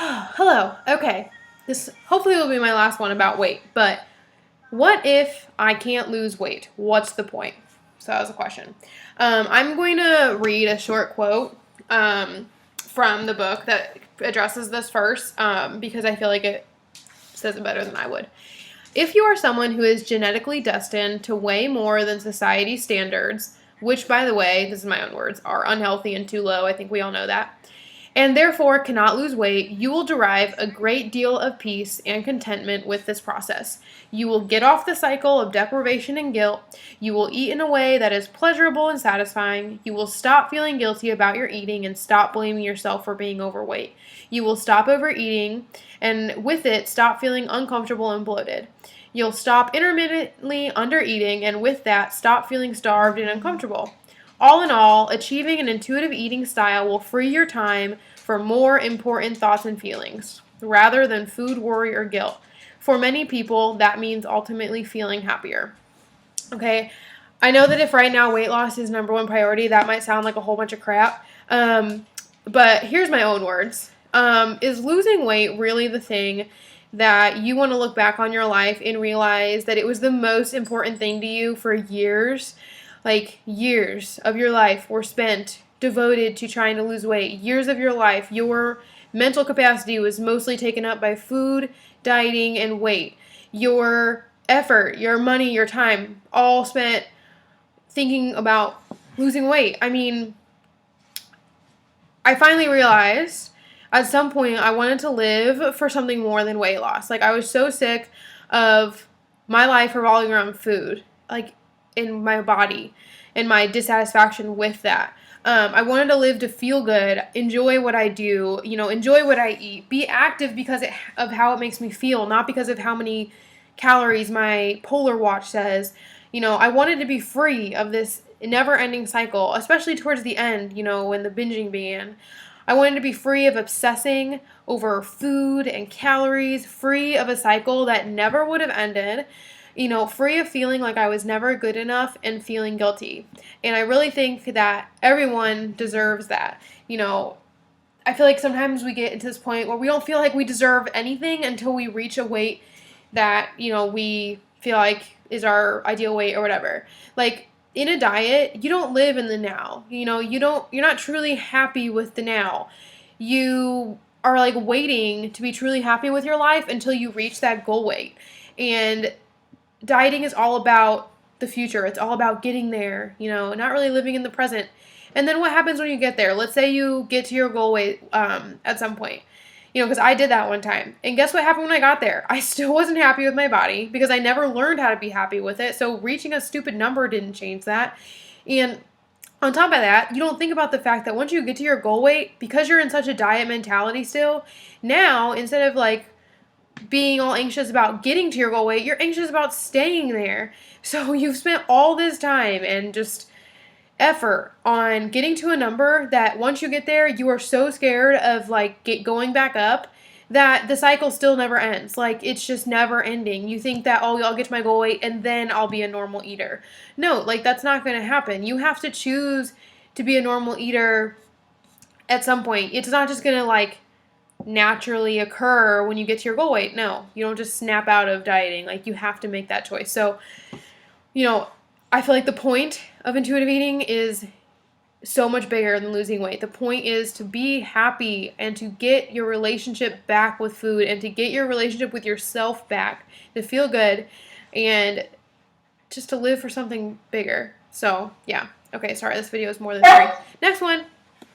Hello. Okay. This hopefully will be my last one about weight, but what if I can't lose weight? What's the point? So that was a question. I'm going to read a short quote from the book that addresses this first because I feel like it says it better than I would. If you are someone who is genetically destined to weigh more than society's standards, which, by the way, this is my own words, are unhealthy and too low, I think we all know that, and therefore cannot lose weight, you will derive a great deal of peace and contentment with this process. You will get off the cycle of deprivation and guilt. You will eat in a way that is pleasurable and satisfying. You will stop feeling guilty about your eating and stop blaming yourself for being overweight. You will stop overeating and with it, stop feeling uncomfortable and bloated. You'll stop intermittently undereating and with that, stop feeling starved and uncomfortable. All in all, achieving an intuitive eating style will free your time for more important thoughts and feelings, rather than food worry or guilt. For many people, that means ultimately feeling happier. Okay, I know that if right now weight loss is number one priority, that might sound like a whole bunch of crap. But here's my own words. Is losing weight really the thing that you want to look back on your life and realize that it was the most important thing to you for years? Like, years of your life were spent devoted to trying to lose weight. Years of your life, your mental capacity was mostly taken up by food, dieting, and weight. Your effort, your money, your time, all spent thinking about losing weight. I mean, I finally realized at some point I wanted to live for something more than weight loss. Like, I was so sick of my life revolving around food. Like, in my body and my dissatisfaction with that. I wanted to live to feel good, enjoy what I do, enjoy what I eat, be active because of how it makes me feel, not because of how many calories my Polar Watch says. I wanted to be free of this never-ending cycle, especially towards the end, when the binging began. I wanted to be free of obsessing over food and calories, free of a cycle that never would have ended. Free of feeling like I was never good enough and feeling guilty. And I really think that everyone deserves that. I feel like sometimes we get into this point where we don't feel like we deserve anything until we reach a weight that, we feel like is our ideal weight or whatever. Like, in a diet, you don't live in the now. You're not truly happy with the now. You are like waiting to be truly happy with your life until you reach that goal weight. And dieting is all about the future. It's all about getting there, not really living in the present. And then what happens when you get there? Let's say you get to your goal weight at some point, because I did that one time. And guess what happened when I got there? I still wasn't happy with my body because I never learned how to be happy with it. So reaching a stupid number didn't change that. And on top of that, you don't think about the fact that once you get to your goal weight, because you're in such a diet mentality still, now instead of like being all anxious about getting to your goal weight, you're anxious about staying there. So you've spent all this time and just effort on getting to a number that once you get there, you are so scared of like going back up that the cycle still never ends. Like, it's just never ending. You think that, oh, I'll get to my goal weight and then I'll be a normal eater. No, like, that's not going to happen. You have to choose to be a normal eater at some point. It's not just going to like naturally occur when you get to your goal weight. No, you don't just snap out of dieting. Like, you have to make that choice. So, I feel like the point of intuitive eating is so much bigger than losing weight. The point is to be happy and to get your relationship back with food and to get your relationship with yourself back, to feel good and just to live for something bigger. So, yeah. Okay, sorry, this video is more than 3. Next one.